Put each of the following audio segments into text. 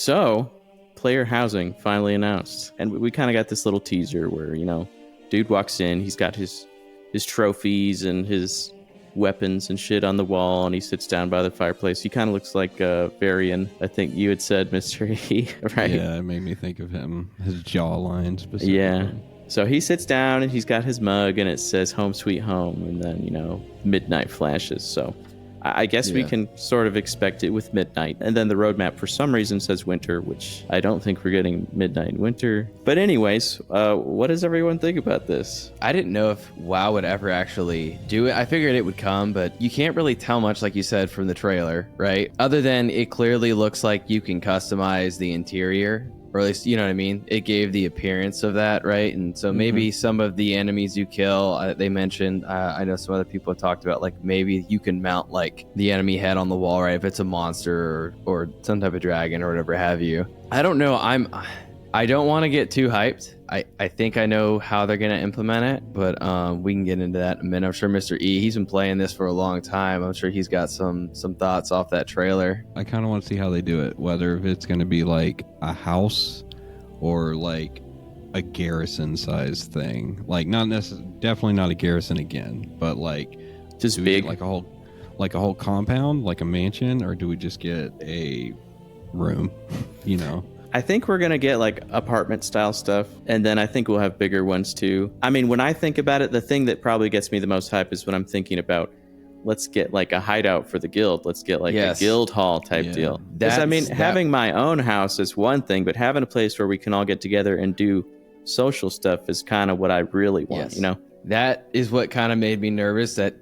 So, player housing finally announced. And we kind of got this little teaser where, dude walks in, he's got his trophies and his weapons and shit on the wall, and he sits down by the fireplace. He kind of looks like Varian, I think you had said, Mr. E, right? Yeah, it made me think of him, his jawline specifically. Yeah. So he sits down and he's got his mug and it says home sweet home, and then, midnight flashes. So I guess we can sort of expect it with midnight. And then the roadmap for some reason says winter, which I don't think we're getting midnight and winter. But anyways, what does everyone think about this? I didn't know if WoW would ever actually do it. I figured it would come, but you can't really tell much, like you said, from the trailer, right? Other than it clearly looks like you can customize the interior. Or at least, you know what I mean? It gave the appearance of that, right? And so maybe some of the enemies you kill, they mentioned, I know some other people have talked about, like, maybe you can mount, like, the enemy head on the wall, right? If it's a monster or some type of dragon or whatever have you. I don't know. I don't want to get too hyped. I think I know how they're going to implement it, but we can get into that in a minute. I'm sure Mr. E, he's been playing this for a long time. I'm sure he's got some thoughts off that trailer. I kind of want to see how they do it, whether if it's going to be like a house or like a garrison size thing. Like definitely not a garrison again, but like just big, like a whole compound, like a mansion, or do we just get a room, I think we're going to get like apartment style stuff, and then I think we'll have bigger ones too. I mean, when I think about it, the thing that probably gets me the most hype is when I'm thinking about, let's get like a hideout for the guild. Let's get like a guild hall type deal. Because having my own house is one thing, but having a place where we can all get together and do social stuff is kind of what I really want, That is what kind of made me nervous, that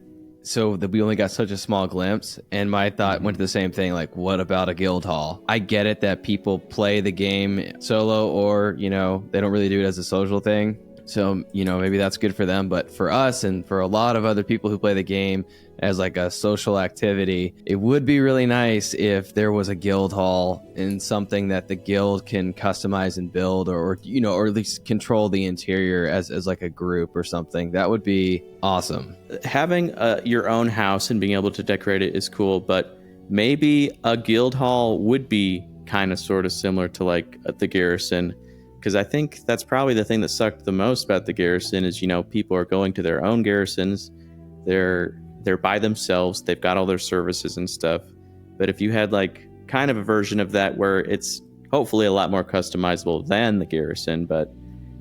we only got such a small glimpse, and my thought went to the same thing, like, what about a guild hall? I get it that people play the game solo, or they don't really do it as a social thing, so maybe that's good for them. But for us and for a lot of other people who play the game as like a social activity, it would be really nice if there was a guild hall and something that the guild can customize and build, or at least control the interior as like a group or something. That would be awesome. Having your own house and being able to decorate it is cool, but maybe a guild hall would be kind of sort of similar to like the Garrison, because I think that's probably the thing that sucked the most about the Garrison is, people are going to their own garrisons. They're by themselves. They've got all their services and stuff. But if you had like kind of a version of that where it's hopefully a lot more customizable than the Garrison, but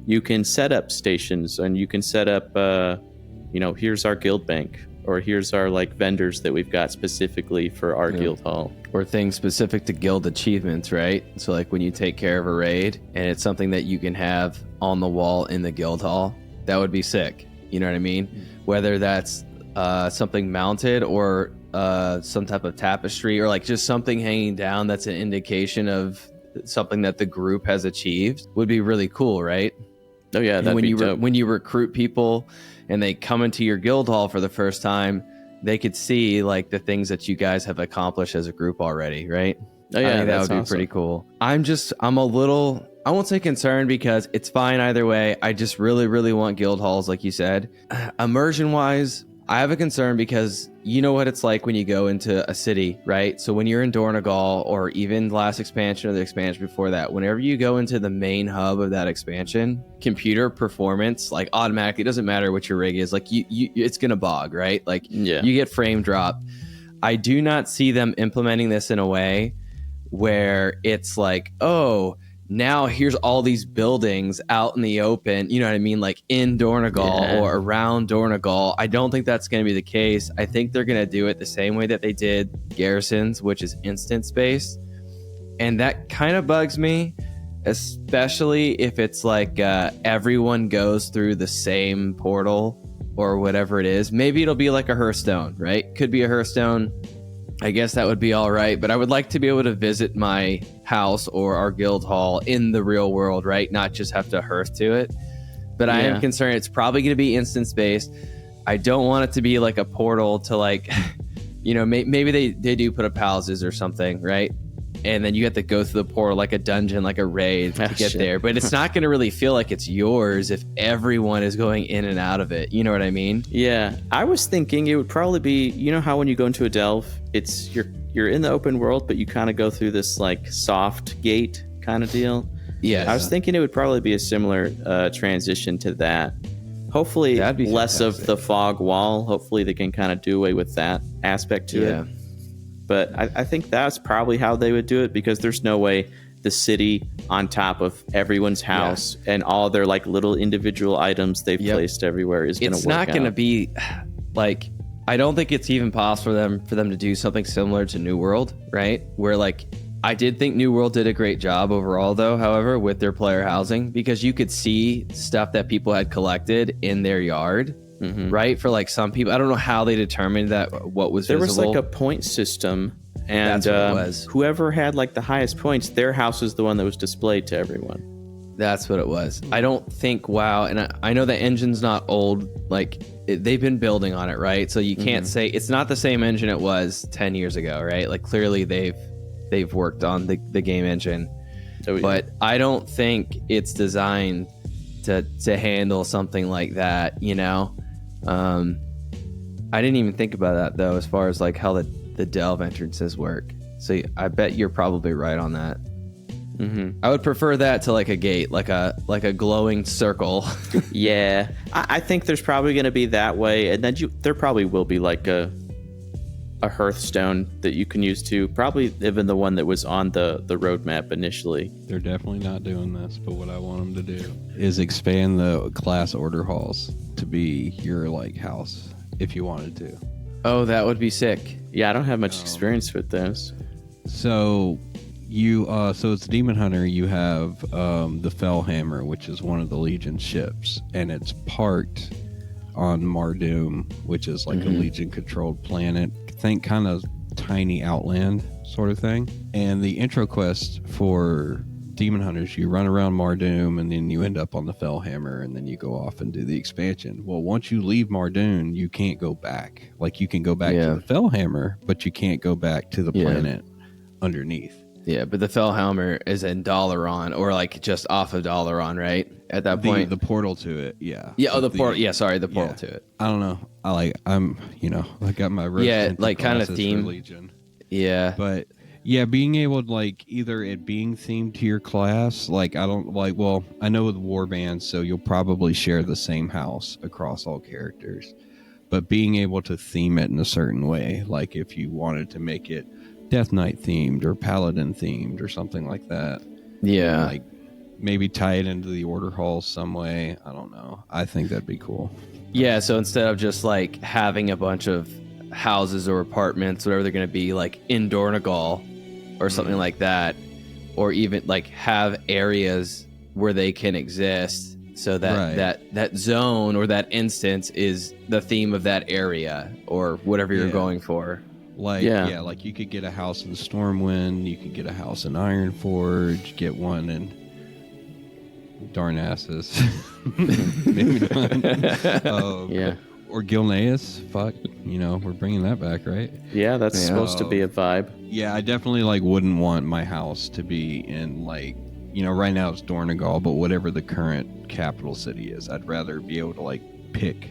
you can set up stations and you can set up, here's our guild bank, or here's our like vendors that we've got specifically for our guild hall. Or things specific to guild achievements, right? So like when you take care of a raid and it's something that you can have on the wall in the guild hall, that would be sick. You know what I mean? Whether that's something mounted or some type of tapestry, or like just something hanging down that's an indication of something that the group has achieved, would be really cool, right? Oh yeah, that'd be dope. When you recruit people and they come into your guild hall for the first time, they could see like the things that you guys have accomplished as a group already, right? Oh yeah, that would be awesome. Pretty cool. I'm a little, I won't say concerned, because it's fine either way. I just really, really want guild halls, like you said. Immersion wise, I have a concern, because you know what it's like when you go into a city, right? So when you're in Dornegal, or even the last expansion or the expansion before that, whenever you go into the main hub of that expansion, computer performance, like automatically, it doesn't matter what your rig is, like you it's gonna bog, right? Like you get frame drop. I do not see them implementing this in a way where it's like, oh, now here's all these buildings out in the open, you know what I mean? Like in Dornegal or around Dornegal. I don't think that's going to be the case. I think they're going to do it the same way that they did Garrisons, which is instance based. And that kind of bugs me, especially if it's like everyone goes through the same portal or whatever it is. Maybe it'll be like a Hearthstone, right? Could be a Hearthstone. I guess that would be all right, but I would like to be able to visit my house or our guild hall in the real world, right? Not just have to hearth to it. But I am concerned it's probably going to be instance based. I don't want it to be like a portal to like, maybe they do put up houses or something, right? And then you have to go through the portal like a dungeon, like a raid to get there. But it's not going to really feel like it's yours if everyone is going in and out of it. You know what I mean? Yeah. I was thinking it would probably be, how when you go into a delve, it's you're in the open world, but you kind of go through this like soft gate kind of deal. Yeah, I was thinking it would probably be a similar transition to that. Hopefully That'd be less of fantastic. the fog wall. Hopefully they can kind of do away with that aspect to it. But I think that's probably how they would do it, because there's no way the city on top of everyone's house and all their like little individual items they've placed everywhere is going to work. It's not going to be like, I don't think it's even possible for them to do something similar to New World, right? Where like, I did think New World did a great job overall, though, however, with their player housing, because you could see stuff that people had collected in their yard, right? For like some people, I don't know how they determined that what was there visible. was like a point system, and That's what it was. whoever had like the highest points, their house was the one that was displayed to everyone. That's what it was. I don't think WoW, and I know the engine's not old, like they've been building on it, right? So you can't say it's not the same engine it was 10 years ago, right? Like clearly they've worked on the game engine, but I don't think it's designed to handle something like that, you know? I didn't even think about that though, as far as like how the delve entrances work. So I bet you're probably right on that. I would prefer that to like a gate, like a glowing circle. Yeah, I think there's probably going to be that way, and then there probably will be like a hearthstone that you can use too. Probably even the one that was on the roadmap initially. They're definitely not doing this, but what I want them to do is expand the class order halls to be your like house if you wanted to. Oh, that would be sick. Yeah, I don't have much experience with those. So so it's Demon Hunter. You have the Fellhammer, which is one of the Legion ships, and it's parked on Mardoom, which is like a Legion controlled planet. Think kind of tiny Outland sort of thing. And the intro quest for Demon Hunters, you run around Mardoom and then you end up on the Fellhammer, and then you go off and do the expansion. Well, once you leave Mardoom, you can't go back. Like you can go back to the Fellhammer, but you can't go back to the planet underneath. Yeah, but the Fellhammer is in Dalaran, or like just off of Dalaran, right? At that point, the portal to it, yeah. Yeah, oh, the portal. Yeah, sorry, the portal to it. I don't know. I got my like kind of theme. Legion. Yeah, but yeah, being able to like either it being themed to your class, like I don't like. Well, I know with warbands, so you'll probably share the same house across all characters. But being able to theme it in a certain way, like if you wanted to make it Death Knight themed or Paladin themed or something like that. Yeah. Like maybe tie it into the order halls some way. I don't know. I think that'd be cool. Yeah, so instead of just like having a bunch of houses or apartments, whatever they're going to be, like in Dornegal or something like that, or even like have areas where they can exist, so that that zone or that instance is the theme of that area or whatever you're going for. Like like you could get a house in Stormwind, you could get a house in Ironforge, get one in Darnassus. Maybe not. Or Gilneas. Fuck, we're bringing that back, right? Yeah, that's supposed to be a vibe. Yeah, I definitely like wouldn't want my house to be in like, right now it's Dornegal, but whatever the current capital city is, I'd rather be able to like pick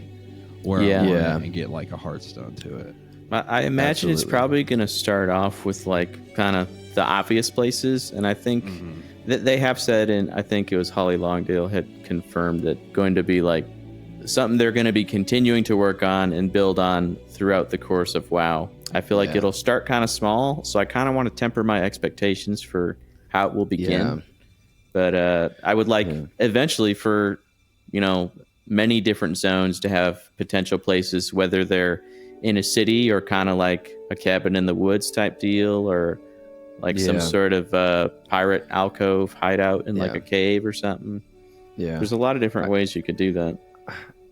where I want and get like a Hearthstone to it. I imagine it's probably going to start off with like kind of the obvious places, and I think that they have said, and I think it was Holly Longdale had confirmed that going to be like something they're going to be continuing to work on and build on throughout the course of WoW. I feel like it'll start kind of small, so I kind of want to temper my expectations for how it will begin. But I would like eventually for many different zones to have potential places, whether they're in a city or kind of like a cabin in the woods type deal, or like some sort of pirate alcove hideout in like a cave or something. There's a lot of different ways you could do that.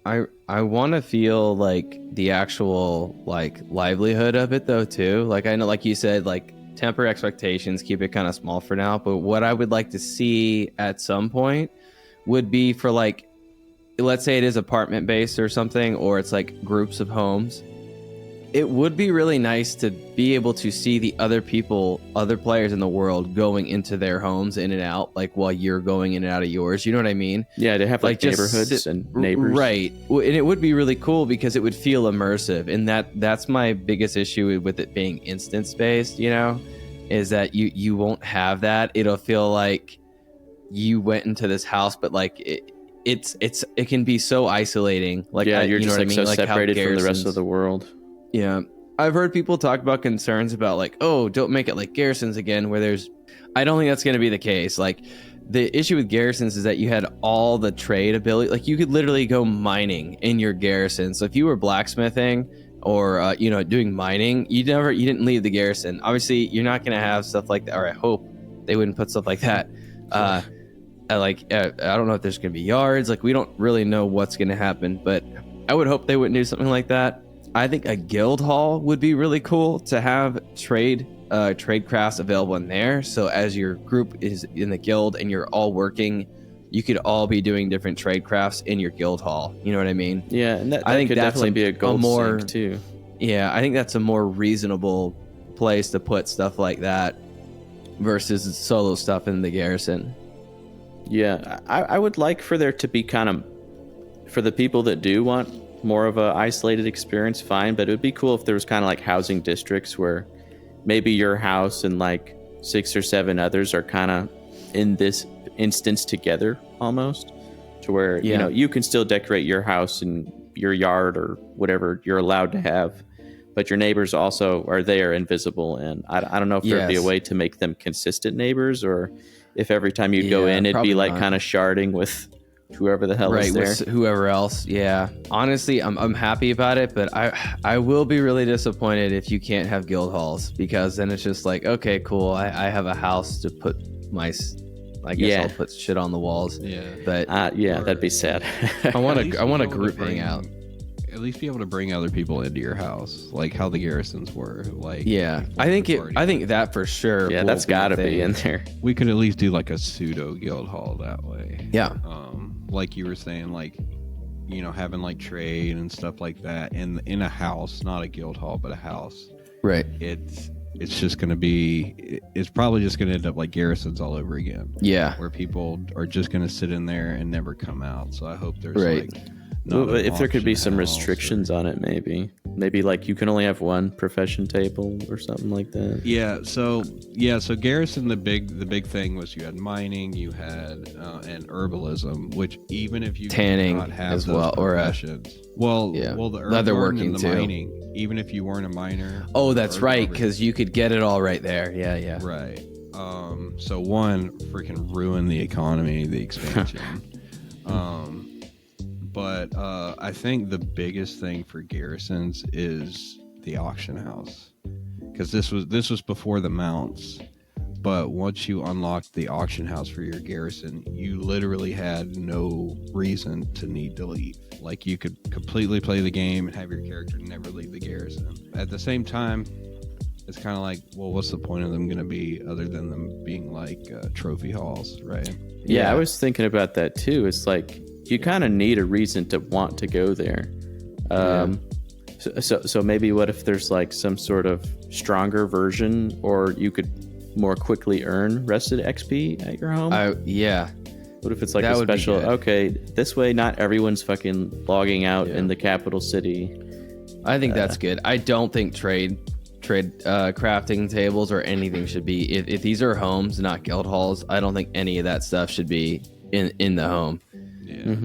I want to feel like the actual like livelihood of it though too. Like I know, like you said, like temper expectations, keep it kind of small for now, but what I would like to see at some point would be for like, let's say it is apartment based or something, or it's like groups of homes. it would be really nice to be able to see the other players in the world going into their homes in and out, like while you're going in and out of yours. You know what I mean? Yeah, to have like just neighborhoods and neighbors. Right. And it would be really cool because it would feel immersive. And that's my biggest issue with it being instance based, you know, is that you won't have that. It'll feel like you went into this house, but like it can be so isolating. Like, yeah, you're you just know like what I mean? so Like separated from the rest Garrison's- of the world. Yeah. I've heard people talk about concerns about like, oh, don't make it like Garrisons again, where I don't think that's going to be the case. Like, the issue with Garrisons is that you had all the trade ability. Like, you could literally go mining in your Garrison. So if you were blacksmithing or, doing mining, you didn't leave the Garrison. Obviously, you're not going to have stuff like that, or I hope they wouldn't put stuff like that. I don't know if there's going to be yards. Like, we don't really know what's going to happen, but I would hope they wouldn't do something like that. I think a guild hall would be really cool to have trade crafts available in there. So as your group is in the guild and you're all working, you could all be doing different trade crafts in your guild hall. You know what I mean? Yeah, and that I think could that's definitely be a gold sink too. Yeah, I think that's a more reasonable place to put stuff like that versus solo stuff in the Garrison. Yeah, I would like for there to be kind of, for the people that do want more of a isolated experience, fine, but it would be cool if there was kind of like housing districts where maybe your house and like 6 or 7 others are kind of in this instance together almost, to where you can still decorate your house and your yard or whatever you're allowed to have, but your neighbors also are there invisible. And I don't know if there'd be a way to make them consistent neighbors, or if every time you go in it'd be like kind of sharding with whoever the hell is there. With whoever else. Yeah, honestly, I'm happy about it, but I will be really disappointed if you can't have guild halls, because then it's just like, okay, cool, I have a house to put my, I guess I'll put shit on the walls. Yeah, but that'd be sad. I want a group hangout. At least be able to bring other people into your house, like how the Garrisons were. Like, yeah, I think that for sure. Yeah, that's gotta be in there. We could at least do like a pseudo guild hall that way. Yeah. Like you were saying, like, having like trade and stuff like that in a house, not a guild hall, but a house. Right. It's just gonna be. It's probably just gonna end up like Garrisons all over again. Yeah. Where people are just gonna sit in there and never come out. So I hope there's right. like. Well, if there could be some restrictions on it, maybe like you can only have one profession table or something like that. Yeah. So Garrison, the big thing was you had mining, you had and herbalism, which even if you tanning did not have as those well, professions, the leatherworking and the too. mining, even if you weren't a miner. Oh, that's right, because you could get it all right there. Yeah. Right. So one freaking ruined the economy, the expansion. But I think the biggest thing for Garrisons is the auction house, because this was before the mounts. But once you unlocked the auction house for your Garrison, you literally had no reason to need to leave. Like, you could completely play the game and have your character never leave the Garrison. At the same time, it's kind of like, well, what's the point of them going to be other than them being like trophy halls, right? Yeah, I was thinking about that too. It's like, you kind of need a reason to want to go there. So maybe what if there's like some sort of stronger version, or you could more quickly earn rested XP at your home? What if it's like a special, okay, this way not everyone's fucking logging out in the capital city. I think that's good. I don't think trade crafting tables or anything should be, if these are homes, not guild halls, I don't think any of that stuff should be in the home.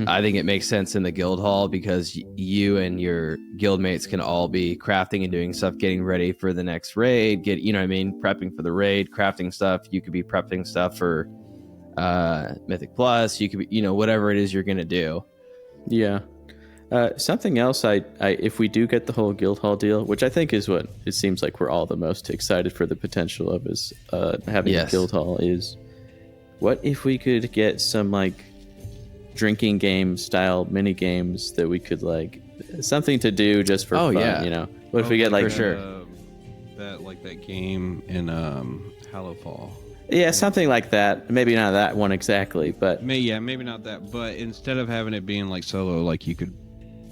I think it makes sense in the guild hall, because you and your guild mates can all be crafting and doing stuff, getting ready for the next raid, prepping for the raid, crafting stuff. You could be prepping stuff for Mythic Plus. You could be, whatever it is you're gonna do. Yeah. Something else, I if we do get the whole guild hall deal, which I think is what it seems like we're all the most excited for the potential of, is having a guild hall, is what if we could get some like drinking game style mini games that we could, like, something to do just for fun, What if we get like that game in Hallowfall? Yeah, something like that. Maybe not that one exactly, but maybe not that. But instead of having it being like solo, like you could.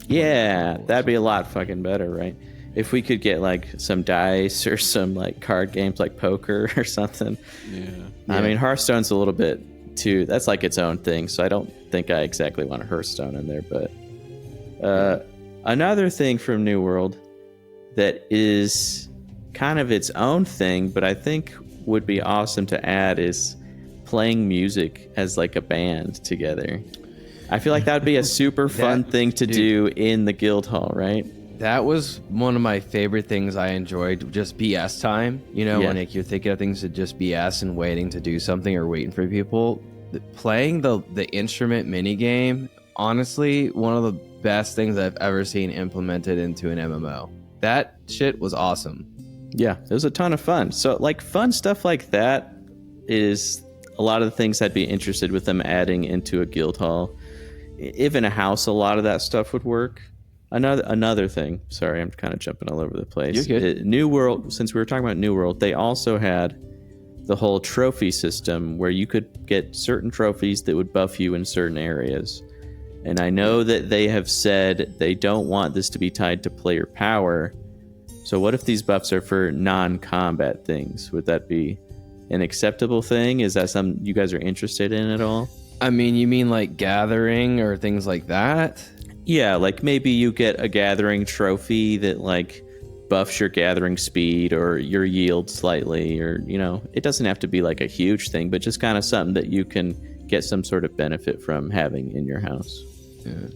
Yeah, that'd be a lot fucking better, right? if we could get like some dice or some like card games like poker or something. Yeah. I mean, Hearthstone's a little bit too, that's like its own thing, so I don't think I exactly want a Hearthstone in there. But another thing from New World that is kind of its own thing, but I think would be awesome to add, is playing music as like a band together. I feel like that would be a super fun thing to do in the guild hall, right? That was one of my favorite things I enjoyed, just BS time. You know, when like, you're thinking of things to just BS and waiting to do something or waiting for people. Playing the instrument mini game, honestly, one of the best things I've ever seen implemented into an MMO. That shit was awesome. Yeah, it was a ton of fun. So like fun stuff like that is a lot of the things I'd be interested with them adding into a guild hall. If in a house, a lot of that stuff would work. Another thing, sorry, I'm kind of jumping all over the place. You're good. New World, since we were talking about New World, they also had the whole trophy system where you could get certain trophies that would buff you in certain areas. And I know that they have said they don't want this to be tied to player power. So what if these buffs are for non-combat things? Would that be an acceptable thing? Is that something you guys are interested in at all? I mean, you mean like gathering or things like that? Yeah, like maybe you get a gathering trophy that like buffs your gathering speed or your yield slightly, or, you know, it doesn't have to be like a huge thing, but just kind of something that you can get some sort of benefit from having in your house. Yeah.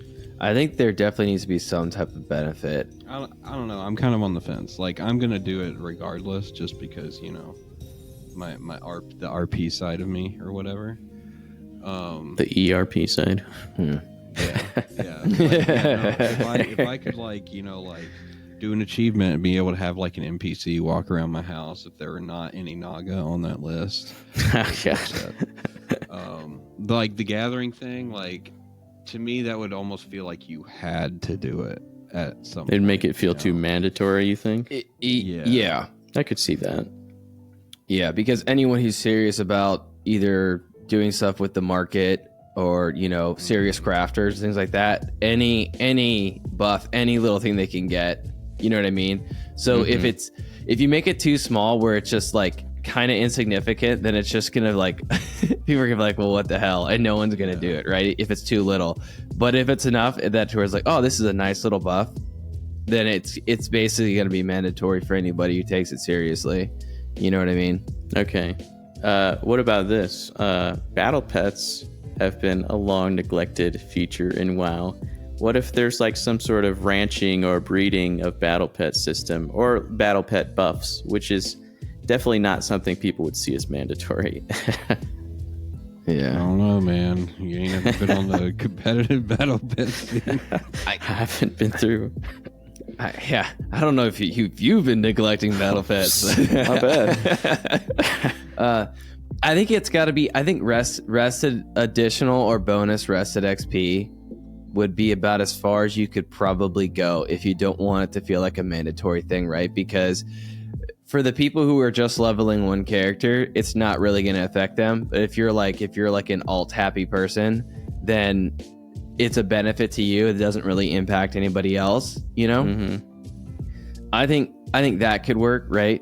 I think there definitely needs to be some type of benefit. I don't know. I'm kind of on the fence. Like, I'm gonna do it regardless, just because, you know, the RP side of me or whatever. The ERP side. Yeah. Like, if I could, like, you know, like do an achievement and be able to have like an NPC walk around my house if there were not any Naga on that list. Like the gathering thing, like, to me that would almost feel like you had to do it at some It'd point, make it feel too mandatory, you think? Yeah. I could see that. Yeah, because anyone who's serious about either doing stuff with the market or, you know, serious crafters, things like that, any buff, any little thing they can get, you know what I mean? So if you make it too small where it's just like kind of insignificant, then it's just gonna like people are gonna be like, well, what the hell, and no one's gonna do it, right? If it's too little. But if it's enough that towards like, oh, this is a nice little buff, then it's basically gonna be mandatory for anybody who takes it seriously. You know what I mean? Okay. What about this? Battle pets have been a long neglected feature in WoW. What if there's like some sort of ranching or breeding of battle pet system, or battle pet buffs, which is definitely not something people would see as mandatory. I don't know, man. You ain't ever been on the competitive battle pet scene. I haven't been through. I don't know if you've been neglecting battle pets. Not bad. I think it's got to be. I think rested additional or bonus rested XP would be about as far as you could probably go if you don't want it to feel like a mandatory thing, right? Because for the people who are just leveling one character, it's not really going to affect them. But if you're like an alt happy person, then it's a benefit to you. It doesn't really impact anybody else, you know? Mm-hmm. I think that could work, right?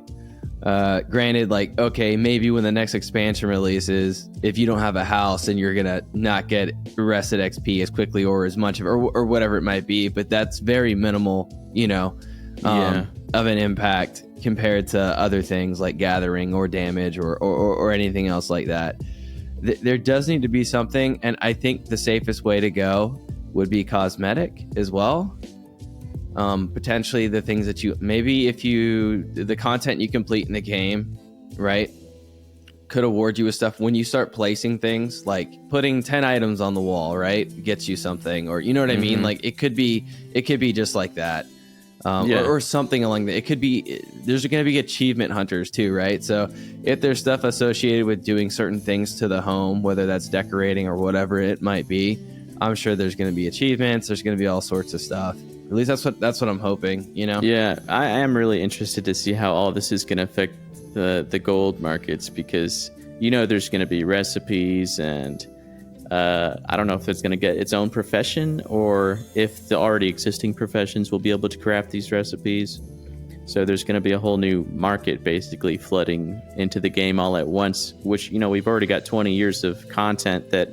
Granted, like, okay, maybe when the next expansion releases, if you don't have a house, then you're gonna not get rested XP as quickly or as much or whatever it might be, but that's very minimal, you know, of an impact compared to other things like gathering or damage or anything else like that. There does need to be something, and I think the safest way to go would be cosmetic as well. Potentially the things that the content you complete in the game, right, could award you with stuff when you start placing things, like putting 10 items on the wall, right, gets you something, or you know what I mean? Like it could be just like that. Or something along that. It could be, there's going to be achievement hunters too, right? So if there's stuff associated with doing certain things to the home, whether that's decorating or whatever it might be, I'm sure there's going to be achievements. There's going to be all sorts of stuff. At least that's what I'm hoping, you know? Yeah, I am really interested to see how all this is going to affect the gold markets, because, you know, there's going to be recipes, and I don't know if it's going to get its own profession or if the already existing professions will be able to craft these recipes. So there's going to be a whole new market basically flooding into the game all at once, which, we've already got 20 years of content that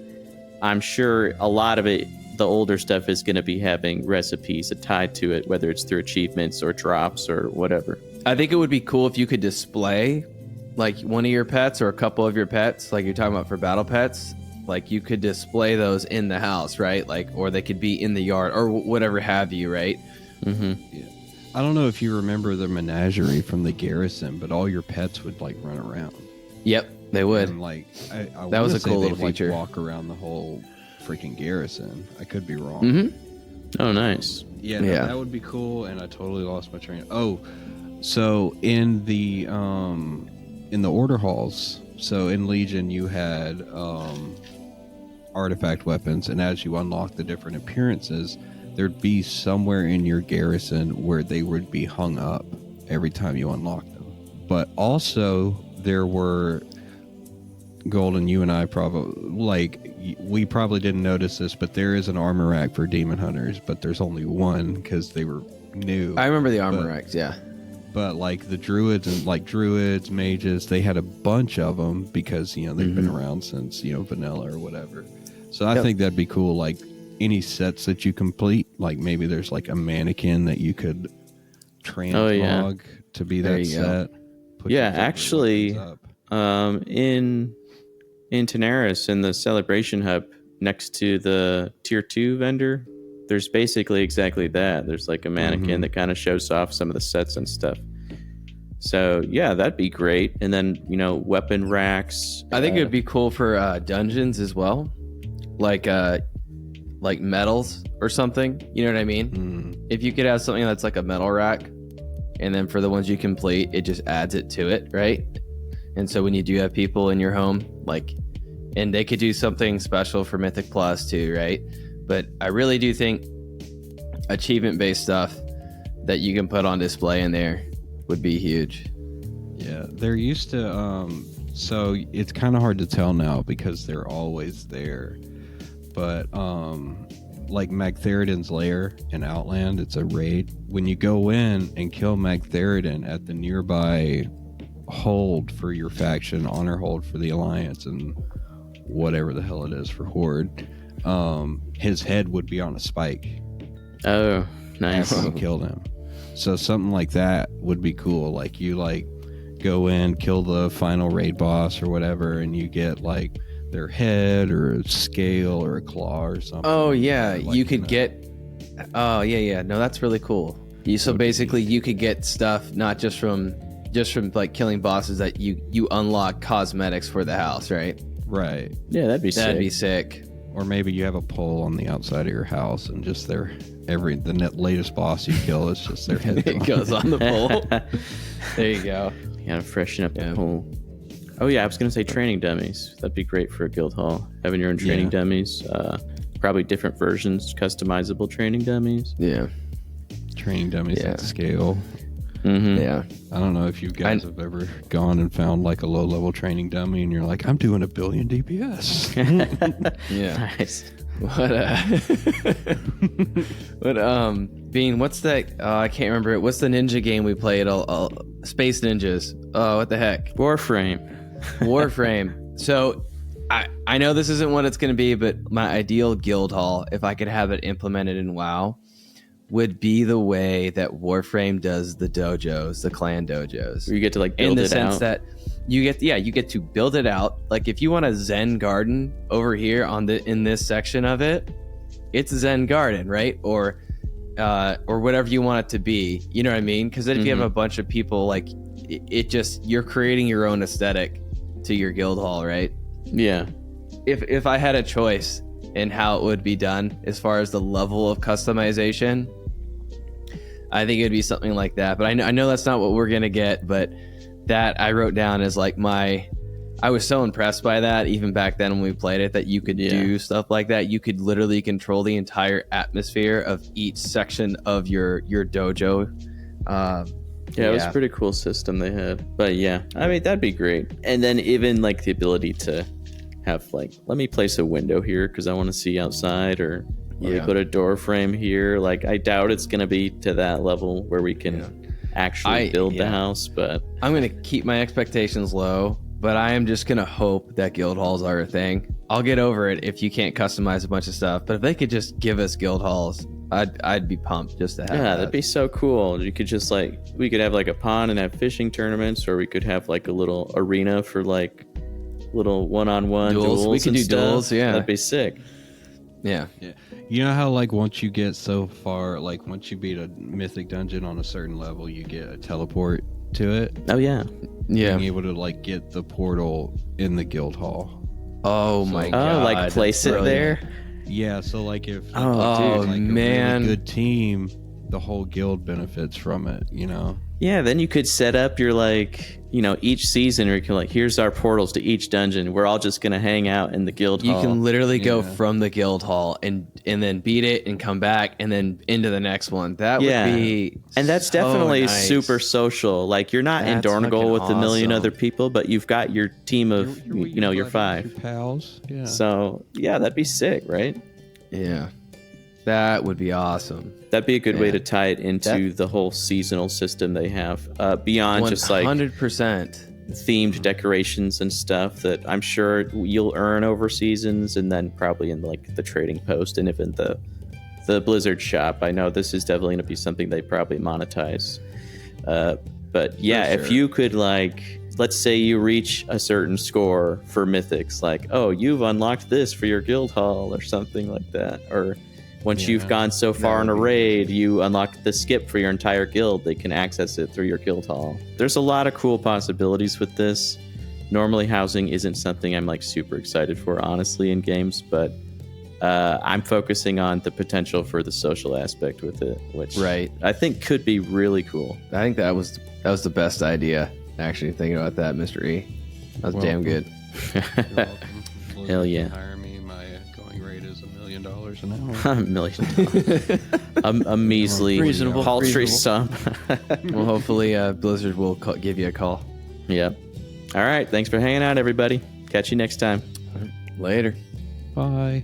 I'm sure a lot of it, the older stuff, is going to be having recipes tied to it, whether it's through achievements or drops or whatever. I think it would be cool if you could display like one of your pets or a couple of your pets, like you're talking about for battle pets. Like you could display those in the house, right? Like, or they could be in the yard or whatever have you, right? Yeah. I don't know if you remember the menagerie from the Garrison, but all your pets would like run around. Yep, they would. And like, I that was a cool they'd, little feature. Like, walk around the whole freaking Garrison. I could be wrong. Mm-hmm. Oh, nice. Yeah, that would be cool. And I totally lost my train. Oh, so in the order halls, so in Legion you had artifact weapons, and as you unlock the different appearances, there'd be somewhere in your garrison where they would be hung up every time you unlock them. But also there were, Golden, you and I we probably didn't notice this, but there is an armor rack for demon hunters, but there's only one because they were new. I remember the armor racks, yeah. But like the druids and like druids, mages, they had a bunch of them because, they've been around since, vanilla or whatever. So I think that'd be cool. Like any sets that you complete, like maybe there's like a mannequin that you could transmog to be that set. Actually, in Tanaris, in the Celebration Hub next to the Tier 2 vendor, there's basically exactly that. There's like a mannequin that kind of shows off some of the sets and stuff. So yeah, that'd be great. And then, weapon racks. I think it would be cool for dungeons as well. Like medals or something. You know what I mean? If you could have something that's like a medal rack, and then for the ones you complete, it just adds it to it, right? And so when you do have people in your home, and they could do something special for Mythic Plus too, right? But I really do think achievement-based stuff that you can put on display in there would be huge. Yeah, they're used to, so it's kind of hard to tell now because they're always there. But like Magtheridon's lair in Outland, it's a raid. When you go in and kill Magtheridon at the nearby hold for your faction, honor hold for the Alliance, and whatever the hell it is for Horde, his head would be on a spike. Oh, nice. After you killed him. So something like that would be cool. Like you go in, kill the final raid boss or whatever, and you get like their head or a scale or a claw or something. Oh yeah, you could get. Oh yeah. No, that's really cool. So basically, you could get stuff not just from like killing bosses, that you unlock cosmetics for the house, right? Right. Yeah, that'd be sick. Or maybe you have a pole on the outside of your house, and just the latest boss you kill is just their head. It goes on the pole. There you go. You gotta freshen up the pole. Oh yeah, I was gonna say training dummies. That'd be great for a guild hall. Having your own training dummies. Probably different versions, customizable training dummies. Yeah. Training dummies at scale. Yeah. I don't know if you guys have ever gone and found like a low-level training dummy and you're like, I'm doing 1 billion DPS. Yeah. Nice. Bean, what's that? I can't remember it. What's the ninja game we played? Space Ninjas. Oh, what the heck? Warframe. So I know this isn't what it's going to be, but my ideal guild hall, if I could have it implemented in WoW, would be the way that Warframe does the dojos, the clan dojos. Where you get to like build in the it sense out. that you get to build it out. Like if you want a Zen garden over here in this section of it, it's a Zen garden, right? Or whatever you want it to be. You know what I mean? Because then if you have a bunch of people, like it just, you're creating your own aesthetic to your guild hall, right? Yeah. If I had a choice in how it would be done as far as the level of customization, I think it'd be something like that. But I know that's not what we're gonna get, but that I wrote down as like I was so impressed by that even back then when we played it, that you could do stuff like that. You could literally control the entire atmosphere of each section of your dojo. It was a pretty cool system they had. But yeah, I mean, that'd be great. And then even like the ability to have like, let me place a window here because I want to see outside, or let me put a door frame here. Like I doubt it's going to be to that level where we can actually build the house, but I'm gonna keep my expectations low, but I am just gonna hope that guild halls are a thing. I'll get over it if you can't customize a bunch of stuff, but if they could just give us guild halls, I'd be pumped just to have that. that'd be so cool. You could just like, we could have like a pond and have fishing tournaments, or we could have like a little arena for like little one-on-one duels. We could do stuff. duels, yeah. That'd be sick. Yeah. You know how like once you get so far, like once you beat a mythic dungeon on a certain level, you get a teleport to it. Oh yeah. Yeah. Being able to like get the portal in the guild hall. Oh my god. Oh, like place it there. Yeah, so like if Oh, like man. a really good team, the whole guild benefits from it, you know. Yeah, then you could set up your like, you know, each season, or you can like, here's our portals to each dungeon. We're all just gonna hang out in the guild You hall. can literally go from the guild hall and then beat it and come back and then into the next one. That would be and that's so definitely nice. super social. Like you're not in That's Dornigal fucking with a million awesome. other people, but you've got your team of your five. Your pals. Yeah. So yeah, that'd be sick, right? Yeah. That would be awesome. That'd be a good way Yeah. to tie it into the whole seasonal system they have, beyond just like 100%. themed decorations and stuff that I'm sure you'll earn over seasons, and then probably in like the trading post and even the Blizzard shop. I know this is definitely going to be something they probably monetize. But yeah, For if sure. you could like, let's say you reach a certain score for mythics, like, oh, you've unlocked this for your guild hall or something like that, or once you've gone so far in a raid, you unlock the skip for your entire guild. They can access it through your guild hall. There's a lot of cool possibilities with this. Normally, housing isn't something I'm like super excited for, honestly, in games, but I'm focusing on the potential for the social aspect with it, which I think could be really cool. I think that was the best idea. Actually, thinking about that, Mr. E. That was damn good. Hell yeah. Hire me. My going rate is $1 million an hour. $1 million. a measly, Reasonable. paltry sum. Well, hopefully Blizzard will give you a call. Yep. All right. Thanks for hanging out, everybody. Catch you next time. Later. Bye.